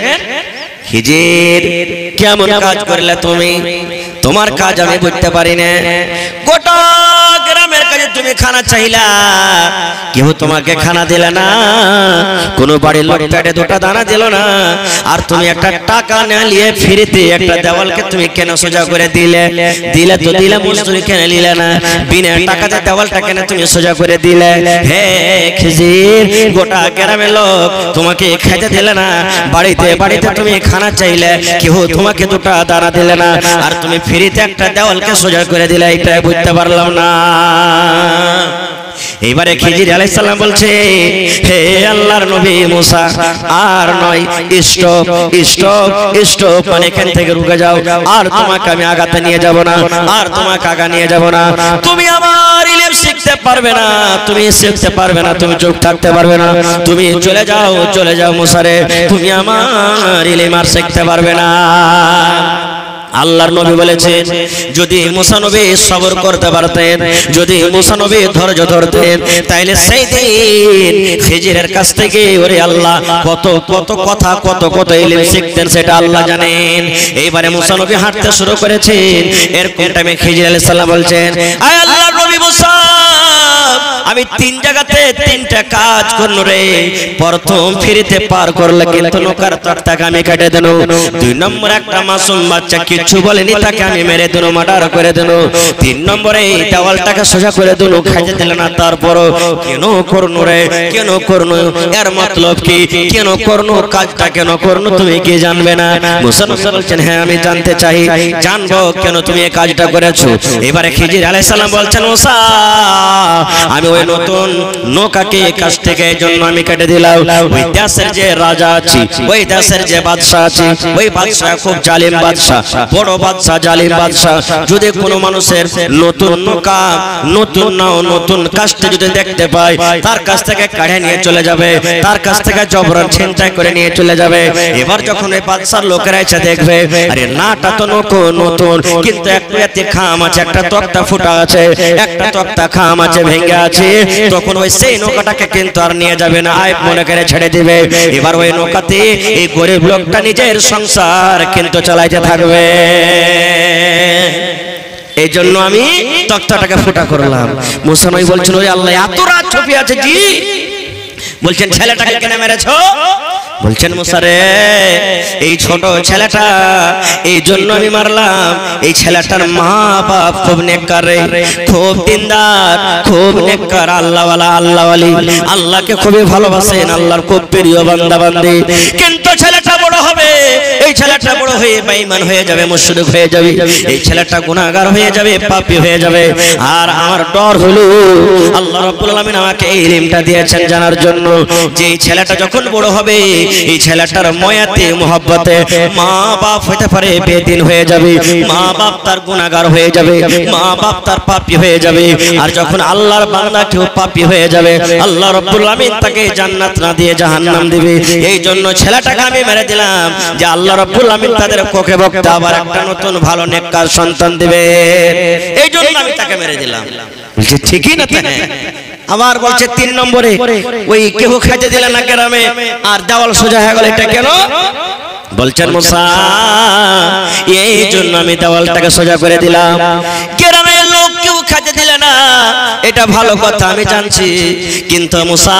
খিজির কেমন কাজ করলে তুমি, তোমার কাজ আমি বুঝতে পারি না। গোটা গ্রামের কাছে তুমি খানা চাইলা, কেউ তোমাকে খানা দিলে না, কোন বাড়ির লোক পেটে দুটা দানা দিল না, আর তুমি একটা টাকা না নিয়ে ফিরতে একটা দেওয়ালকে তুমি কেন সোজা করে দিলে? দিলে তো দিলে, মজদুরি কেন নিলে না? বিনা টাকাতে দেওয়ালটা কেন তুমি সোজা করে দিলে? হে খিজির, গোটা গ্রামের লোক তোমাকে খেতে দিলে না, বাড়িতে বাড়িতে তুমি খানা চাইলে, কেউ তোমাকে দুটা দানা দিলে না, আর তুমি ফিরিতে একটা দেওয়ালকে সোজা করে দিলে, এটা বুঝতে পারলাম না। এইবারে খিজির আলাইহিস সালাম বলছে, হে আল্লাহর নবী মুসা, আর নয়, স্টপ স্টপ স্টপ, মানে এখান থেকে রুকে যাও, আর তোমাকে আমি আগাতে নিয়ে যাব না, আর তোমাকে আগা নিয়ে যাব না। তুমি আমার ইলম শিখতে পারবে না, তুমি শিখতে পারবে না, তুমি চুপ থাকতে পারবে না, তুমি চলে যাও, চলে যাও মুসা রে, তুমি আমার ইলম আর শিখতে পারবে না। আল্লাহর নবী বলেছেন, যদি মুসা নবী সবর করতে পারতেন, যদি মুসা নবী ধৈর্য ধরতেন, তাইলে সেই দিন খিজিরের কাছ থেকে ওরে আল্লাহ কত কত কথা, কত কত ইলম শিখতেন, সেটা আল্লাহ জানেন। এইবারে মুসা নবী হাঁটতে শুরু করেছেন, এরকম টাইমে খিজির আলাইহিস সালাম বলছেন, আয় আল্লাহর নবী মুসা, আমি 3 জায়গাতে 3টা কাজ করব রে। প্রথম ফিরিতে পার করলে কিন্তু নৌকার তক্তাকে আমি কেটে দেব। 2 নম্বর একটা মাসুম বাচ্চা কিছু বলেনি, তাকে আমি মেরে দেব, মার্ডার করে দেব। 3 নম্বরে এই দেওয়ালটাকে সোজা করে দেব, খাইতে দিলে না। তারপরও কেন করনো রে, কেন করনো, এর মতলব কি, কেন করনো, কাজটা কেন করনো তুমি কি জানবে না? মুসা বলছেন, হ্যাঁ আমি জানতে চাই, জানবো কেন তুমি এই কাজটা করেছো। এবারে খিজির আলাইহিস সালাম বলছেন, মুসা আমি ওই নতুন নৌকাকে কাছ থেকে এই জন্য আমি কেটে দিলাম, ওই দেশের যে রাজা আছে, ওই দেশের যে বাদশা আছে, ওই বাদশা খুব জালিম বাদশা, বড় বাদশা, জালিম বাদশা। যদি কোনো মানুষের নতুন নৌকা, নতুন নাও, নতুন কাজটা যদি দেখতে পায়, তার কাছ থেকে কাঢ়ে নিয়ে চলে যাবে, তার কাছ থেকে জবরন ছিনতাই করে নিয়ে চলে যাবে। এবার যখন ওই বাদশার লোকেরা এসে দেখবে, আরে নাটা তো নতুন, কিন্তু একটু এতে খাম আছে, একটা তক্তা ফুটা আছে, একটা তক্তা খাম আছে, ভেঙে আছে, তখন ওই সেই নৌকাটাকে কিন্তু আর নিয়ে যাবে না, আইব মনে করে ছেড়ে দিবে। এবার ওই নৌকাতে এই গরিব লোকটা নিজের সংসার কিন্তু চালাইতে থাকবে। এই জন্য আমি তক্তাটাকে ফুটা করলাম। মুসা নবী বলছেন, ওই আল্লাহ এত রাত ছবি আছে জি। বলছেন, ছেলেটাকে কেন মেরেছো? বলছেন, মুসা রে, এই ছোট ছেলেটা এই জন্য আমি মারলাম, এই ছেলেটার মা বাপ খুব নেককার রে, খুব দিনদার, খুব নেককার, আল্লাহওয়ালা, আল্লাহওয়ালি, আল্লাহকে খুবই ভালোবাসেন, আল্লাহর খুব প্রিয় বান্দা বান্দি। কিন্তু ছেলেটা বড় হবে, এই ছেলেটা বড় হয়ে বেঈমান হয়ে যাবে, মুশরিক হয়ে যাবে, এই ছেলেটা গুনাহগার হয়ে যাবে, পাপী হয়ে যাবে। আর আমার ডর হলো আল্লাহ রাব্বুল আলামিন আমাকে এই ইলমটা দিয়েছেন জানার জন্য যে এই ছেলেটা যখন বড় হবে এই ছেলেটার ময়াতে মুহাব্বতে মা বাপ হতে পারে বেদিন হয়ে যাবে, মা বাপ তার গুনাহগার হয়ে যাবে, মা বাপ তার পাপী হয়ে যাবে। আর যখন আল্লাহর বান্দা কেউ পাপী হয়ে যাবে আল্লাহ রাব্বুল আলামিন তাকে জান্নাত না দিয়ে জাহান্নাম দিবে। এই জন্য ছেলেটাকে আমি মেরে দিলাম যে আল্লাহ রাব্বুল আলামিন তাদের কোকে বক্তা আবার একটা নতুন ভালো নেককার সন্তান দিবে, এই জন্য আমি তাকে মেরে দিলাম। বলছে ঠিকই না তাই? আবার বলছে 3 নম্বরে ওই কেউ খাইতে দিলে না গ্রামে আর দেওয়াল সোজা হয়ে গেল, এটা কেন? বলছেন মুসা এই জন্য আমি দেওয়ালটাকে সোজা করে দিলাম। গ্রামের লোক কেউ খাইতে দিলে না, এটা ভালো কথা আমি জানছি, কিন্তু মুসা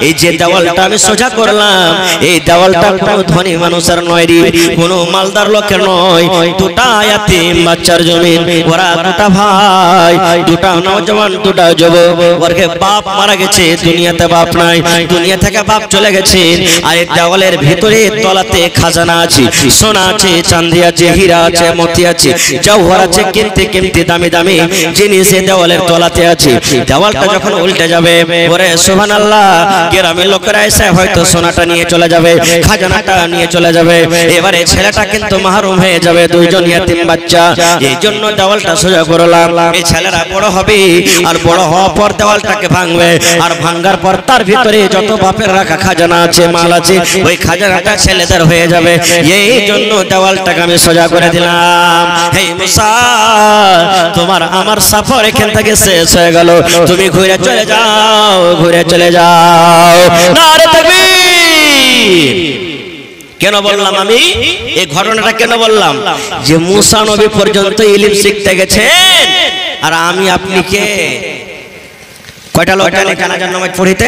এই যে দেওয়ালটা আমি সোজা করলাম এই দেওয়ালটা কোনো ধনী মানুষের নয় রে, কোনো মালদার লোকের নয়, দুটা ইয়াতিম বাচ্চার জমিন, ওরা দুটা ভাই, দুটা নওজওয়ান, দুটা যুবক, ওরকে বাপ মারা গেছে, দুনিয়াতে বাপ নাই, দুনিয়া থেকে বাপ চলে গেছে। আর এই দেওয়ালের ভিতরে তলাতে খাজানা আছে, সোনা আছে, চাঁদি আছে, হীরা আছে, মতি আছে, জওহর আছে, কিনতে কিনতে দামি দামি জিনিস এই দেওয়ালের তলাতে আছে। দেওয়ালটা যখন উল্টে যাবে ওরে সুবহানাল্লাহ, গ্রামের লোকেরা এসে হয়তো সোনাটা নিয়ে চলে যাবে, খাজানাটা নিয়ে চলে যাবে, এবারে ছেলেটা কিন্তু মাহরুম হয়ে যাবে, দুইজন ইয়াতিম বাচ্চা। এই জন্য দেওয়ালটা সোজা করলাম। এই ছেলেরা বড় হবে আর বড় হওয়ার পর দেওয়ালটাকে ভাঙবে, আর ভাঙার পর তার ভিতরে যত বাপের রাখা খাজানা আছে, মাল আছে, ওই খাজানাটা ছেলেদের হয়ে যাবে। এই জন্য দেওয়ালটাকে আমি সোজা করে দিলাম। হে মুসা তোমার আমার সফর এখান থেকে শেষ হয়ে গেল, তুমি ঘুরে চলে যাও, ঘুরে চলে যাও। নারে তাকবীর। কেন বললাম আমি এই ঘটনাটা, কেন বললাম? যে মুসা নবী পর্যন্ত ইলম শিখতে গেছেন আর আমি আপনি কে? কয়টা লোক জানাজার নামাজ পড়িতে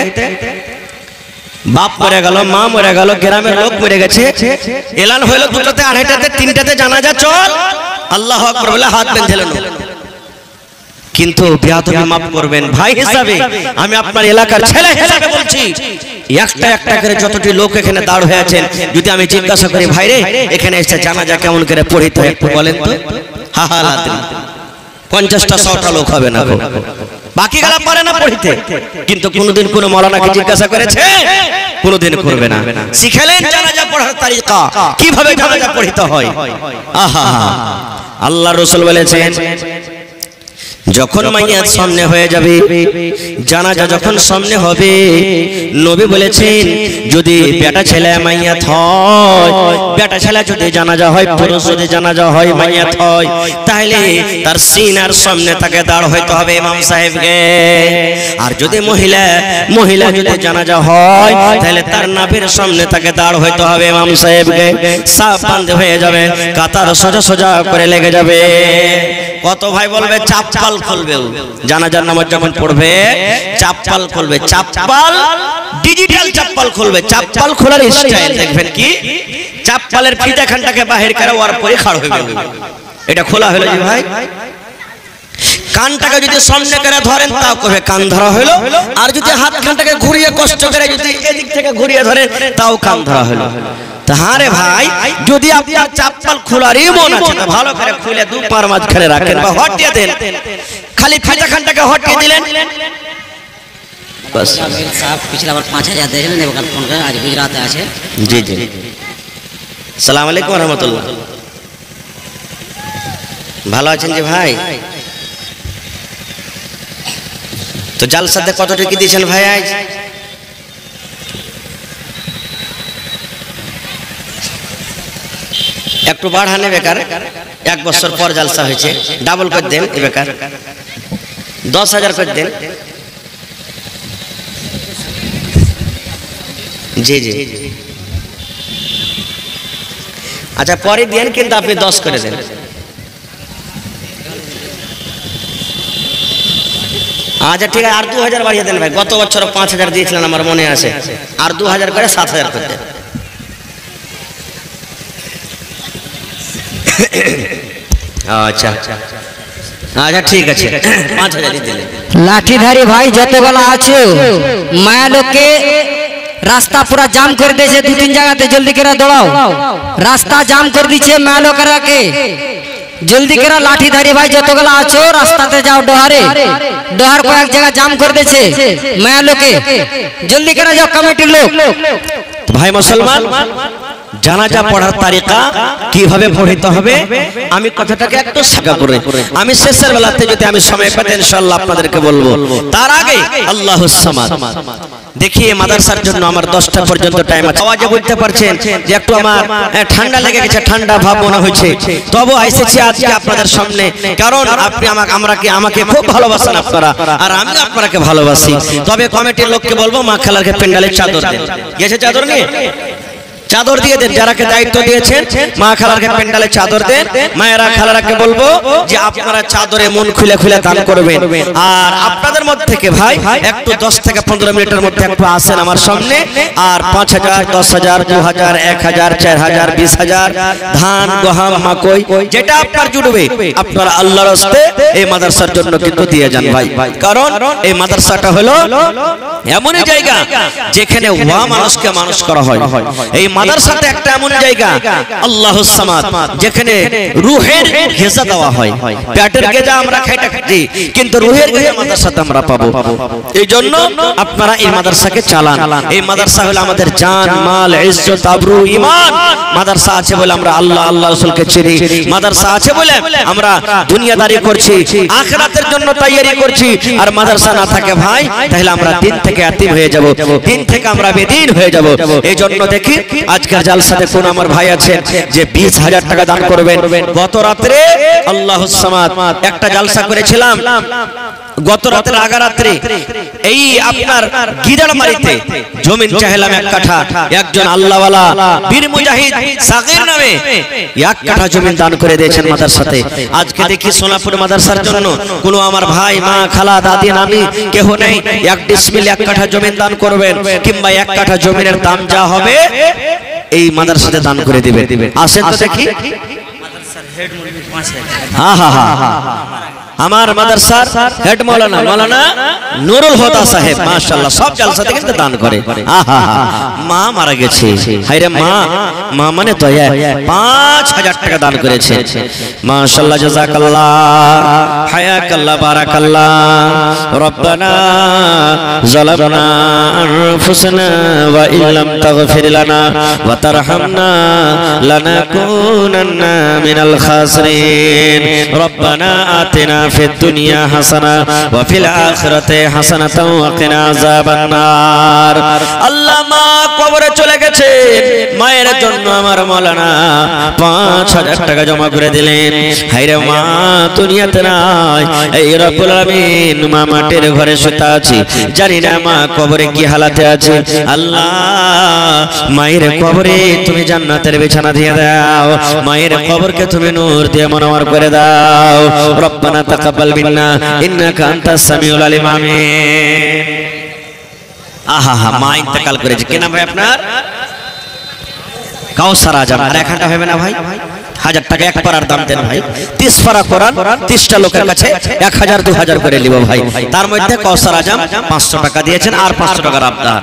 বাপ মরে গেল, মা মরে গেল, গ্রামের লোক মরে গেছে, এলান হইল 2টাতে, 2:30টাতে, 3টাতে জানাজা চল, আল্লাহু আকবার বলে হাত বেঁধে নিল। কিন্তু বেয়াদবি মাফ করবেন ভাই হিসাবে, আমি আপনার এলাকার ছেলে হিসাবে বলছি, একটা একটা করে যতটি লোক এখানে দাঁড় হয়ে আছেন, যদি আমি জিজ্ঞাসা করি ভাই রে এখানে এসে জানাজা কেমন করে পড়িতে হয় একটু বলেন তো, হা হা লাতে 50টা 100টা লোক হবে না, বাকি গেলা পারে না পড়িতে। কিন্তু কোনদিন কোন মাওলানাকে জিজ্ঞাসা করেছে? কোনদিন করবে না। শিখালেন জানাজা পড়ার তরিকা, কিভাবে জানাজা পড়িতে হয়। আহা আল্লাহ রাসূল বলেছেন যখন মাইয়াত সামনে হয়ে যাবে, জানাজা যখন সামনে হবে, নবী বলেছেন যদি বেটা ছেলে মাইয়াত হয়, বেটা ছেলে যদি জানাজা হয়, পুরুষ যদি জানাজা হয়, মাইয়াত হয়, তাহলে তার সিনার সামনে তাকে দাঁড় হইতে হবে ইমাম সাহেবকে। আর যদি মহিলা যদি জানাজা হয় তাহলে তার নাভির সামনে তাকে দাঁড় হইতে হবে ইমাম সাহেবকে। সাফ বাঁধে হয়ে যাবে, কাতার সোজা সোজা করে লেগে যাবে। কত ভাই বলবে চাপ্পাল খুলবে, জানাজার নামাজ যখন পড়বে চাপ্পাল খুলবে, চাপ্পাল ডিজিটাল চাপ্পাল খুলবে। চাপ্পাল খোলার স্টাইল দেখবেন কি, চাপ্পালের ফিতা খানটাকে বাহির করে ওর পরে খাড় হয়ে যাবে, এটা খোলা হলো যে ভাই। কানটাকে যদি সামনে করে ধরেন তাও কবে কান ধরা হলো, আর যদি হাত খানটাকে ঘুরিয়ে কষ্ট করে যদি এদিক থেকে ঘুরিয়ে ধরেন তাও কান ধরা হলো। তাহারে ভাই যদি আপনার চাপ্পাল খোলারই মন আছে তো ভালো করে খুলে দু পার মাঝখানে রাখেন বা হটিয়ে দেন, খালি ফিতা খানটাকে হটিয়ে দিলেন বাস। সাহেব পিছলে আবার 5000 দিলেন, এবার ফোন করে আজ গুজরাতে আছে। জি জি, আসসালামু আলাইকুম ওয়া রাহমাতুল্লাহ। ভালো আছেন জি ভাই? তো জালসাতে কত টাকা দিয়েছেন ভাই আজ? একটু বাড়ানে বেকার, 1 বছর পর জালসা হয়েছে, ডাবল করে দেন এ বেকার, 10,000 করে দেন। জি জি আচ্ছা পরে দেন, কিন্তু আপনি 10 করে দেন। আচ্ছা ঠিক আছে, আর 2000 বাড়িয়ে দেন ভাই। গত বছর 5000 দিয়েছিলেন আমার মনে আছে, আর 2000 করে 7000 করে দেন। আচ্ছা আচ্ছা ঠিক আছে, 5000 দিলেন। লাঠিধারী ভাই যতগুলো আছে মায়া লোককে रास्ता पूरा जाम कर दे 2-3 जगह ते जल्दी करा दौड़ाओ रास्ता जाम कर दीजिए मालो करा के जल्दी करा लाठी धारी भाई যতগুলা আছো রাস্তাতে যাও ডোহারে ডোহার কয়েক জায়গা জাম করে দিয়েছে মায়ালোকে জলদি করা যাও কমিটির লোক ভাই মুসলমান জানাজা পড়ার তারিকা কিভাবে পড়তে হবে আমি কথাটাকে একটু সাগা করে আমি শেষের বেলাতে যদি আমি সময় পাই ইনশাআল্লাহ আপনাদেরকে বলবো তার আগে আল্লাহুস সামাদ দেখিয়ে মাদ্রাসার জন্য আমার 10টা পর্যন্ত টাইম আছে আওয়াজে বুঝতে পারছেন যে একটু আমার ঠান্ডা লেগে গেছে ঠান্ডা ভাব মনে হচ্ছে তবে আইসেছি আজকে আপনাদের সামনে কারণ আপনি আমাকে খুব ভালোবাসেন আপনারা আর আমি আপনাকে ভালোবাসি তবে কমিটির লোককে বলবো মা খালারকে পেন্ডালের চাদর দেন গেছে চাদর নিয়ে চাদর দিয়ে দেন যারাকে দায়িত্ব দিয়েছেন মা খালারকে পেন্ডালে চাদর দেন মায়েরা খালারাকে বলবো যে আপনারা চাদরে মন খুলে খুলে দান করবেন আর আপনাদের মধ্যে থেকে ভাই একটু 10 থেকে 15 মিনিটের মধ্যে একটু আসেন আমার সামনে আর 5000 10000 2000 1000 4000 20000 ধান গহম মাকই যেটা আপনার জুড়বে আপনারা আল্লাহর রাস্তে এই মাদ্রাসার জন্য কিন্তু দিয়ে যান ভাই কারণ এই মাদ্রাসাটা হলো এমনই জায়গা যেখানে ওয়া মানুষকে মানুষ করা হয় এই মাদ্রাসাতে একটা এমন জায়গা আল্লাহুস সামাদ যেখানে রূহের গিজা দেওয়া হয় পেটের গিজা আমরা খাই কিন্তু রূহের গিজা মাদ্রাসাতে আমরা পাবো এইজন্য আপনারা এই মাদ্রাসাকে চালান এই মাদ্রাসা হলো আমাদের জান মাল ইজ্জত আবরু ঈমান মাদ্রাসা আছে বলে আমরা আল্লাহ রাসূলকে চিনি মাদ্রাসা আছে বলে আমরা দুনিয়াদারি করছি আখিরাতের জন্য তৈরি করছি আর মাদ্রাসা না থাকে ভাই তাহলে আমরা দিন থেকে আতিম হয়ে যাব দিন থেকে আমরা বেদিন হয়ে যাব এইজন্য দেখি আজকের জালসাতে কোন আমার ভাই আছে যে 20000 টাকা দান করবেন গত রাতে আল্লাহুস সামাদ একটা জালসা করেছিলাম গত রাতের আগা রাতে এই আপনার গিদারমারিতে জমিন চাইলাম 1 কাঠা একজন আল্লাহওয়ালা বীর মুজাহিদ সাগীর নামে 1 কাঠা জমিন দান করে দিয়েছেন মাদ্রাসাতে আজকে দেখি সোনাপুর মাদ্রাসার জন্য কোন আমার ভাই মা খালা দাদি নানি কেউ নেই 1 ডিসমিল 1 কাঠা জমিন দান করবেন কিংবা 1 কাঠা জমিনের দাম যা হবে এই মাদ্রাসাতে দান করে দিবেন আসেন তো দেখি মাদ্রাসার হেড মুরবি 5000 হ্যাঁ আমার মাদ্রাসার হেড মাওলানা নুরুল হুদা সাহেব মাশাআল্লাহ সব জালসাতে কিন্তু দান করে মা মারা গেছে হায়রে মা মানে দয়া 5000 টাকা দান করেছে মাশাআল্লাহ জাযাকাল্লাহ হায়াকাল্লাহ বারাকাল্লাহ রব্বানা যালামনা আনফুসানা ওয়া ইল্লাম তাগফির লানা ওয়া তারহামনা লানাকুনান্না মিনাল খাসিরিন রব্বানা আতিনা في الدنيا حسنة وفي الآخرة حسنة وقنا عذاب النار আল্লাহ মা কবরে চলে গেছে মায়ের জন্য আমার মাওলানা 5000 টাকা জমা করে দিলেন হায়রে মা দুনিয়াতে নাই এই রব্বুল আলামিন মা মাটির ঘরে শুতে আছে জানি না মা কবরে কি হালাতে আছে আল্লাহ মায়ের কবরে তুমি জান্নাতের বিছানা দিয়ে দাও মায়ের কবরকে তুমি নূর দিয়ে মনোহর করে দাও রব্বানা তাকাব্বাল মিন্না ইন্নাকা আনতাস সামিউল আলিম আমিন আহা মা ইন্তেকাল করেছে কি নাম ভাই আপনার কাউসার আজম আর 1 ঘন্টা হবে না ভাই 1000 টাকা এক পারার দাম দেন ভাই 30 পারা কোরআন 30টা লোকের কাছে 1000 2000 করে নিব ভাই তার মধ্যে কাউসার আজম 500 টাকা দিয়েছেন আর 500 টাকার আবদার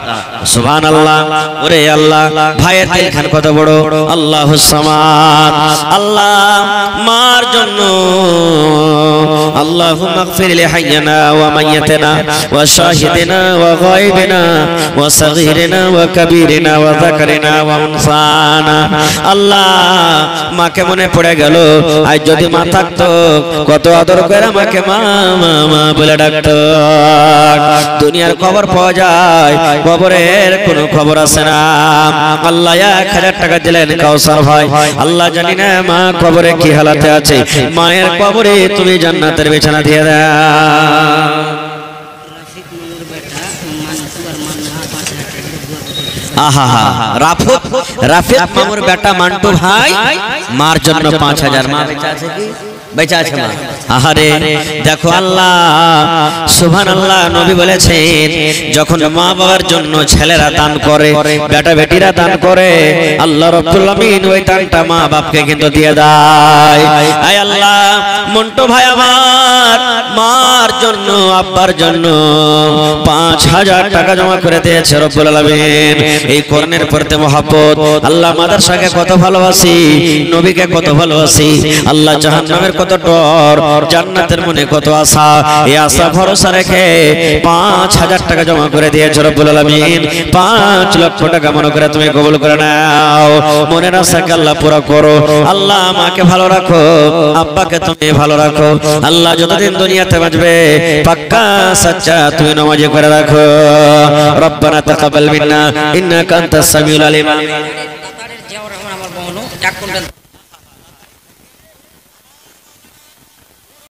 সুবহানাল্লাহ ওরে আল্লাহ ভাইয়ের দিলখান কত বড় আল্লাহুস সামাদ আল্লাহ মার জন্য আল্লাহুম্মা ইগফির লি হাইয়িনা ওয়া মাইয়িতিনা ওয়া শাহিদিনা ওয়া গায়বিনা ওয়া সাগীরিনা ওয়া কাবীরিনা ওয়া যাকারিনা ওয়া উনসানা আল্লাহ মাকে মনে পড়ে গেল আজ যদি মা থাকতো কত আদর করে আমাকে মা মা বলে ডাকতো দুনিয়ার খবর পাওয়া যায় কবরের কোনো খবর আসে না আল্লাহ 1000 টাকা দিলেন কাউসার ভাই আল্লাহ জানি না মা কবরে কি হালাতে আছে মায়ের কবরে তুমি জান্নাতের বিছানা দিয়ে দাও রাফিক মামুর বেটা মান্টু ভাই মার জন্য 5000 মা বেঁচে আছে কি বেঁচে আছে মা। আহারে দেখো আল্লাহ সুবহানাল্লাহ, নবী বলেছেন যখন মা বাবার জন্য ছেলেরা দান করে, বেটা বেটিরা দান করে, আল্লাহ রাব্বুল আমিন ওই দানটা মা বাপকে কিন্তু দিয়ে দেয়। আয় আল্লাহ, মন্টু ভাই আমার মার জন্য আব্বার জন্য 5000 টাকা জমা করে দিয়েছে রব্বুল আলামিন। এই কোরআনের প্রতি মহব্বত, আল্লাহ মাদ্রাসাকে কত ভালোবাসি, নবীকে কত ভালোবাসি, আল্লাহ জাহান্নামের কত ডর, জান্নাতের মনে কত আশা, এই আশা ভরসা রেখে 5000 টাকা জমা করে দিয়েছে রব্বুল আলামিন। 5 লক্ষ টাকা মনে করে তুমি কবুল করে নাও। মনের আশাকে আল্লাহ পুরো করো। আল্লাহ মাকে ভালো রাখো, আব্বাকে তুমি ভালো রাখো। আল্লাহ যতদিন দুনিয়াতে বাঁচবে পাক্কা সচ্চা তুমি নামাজি করে রাখো। রব্বানা তাকাব্বাল মিন্না ইন্নাকা আনতাস সামিউল আলিম।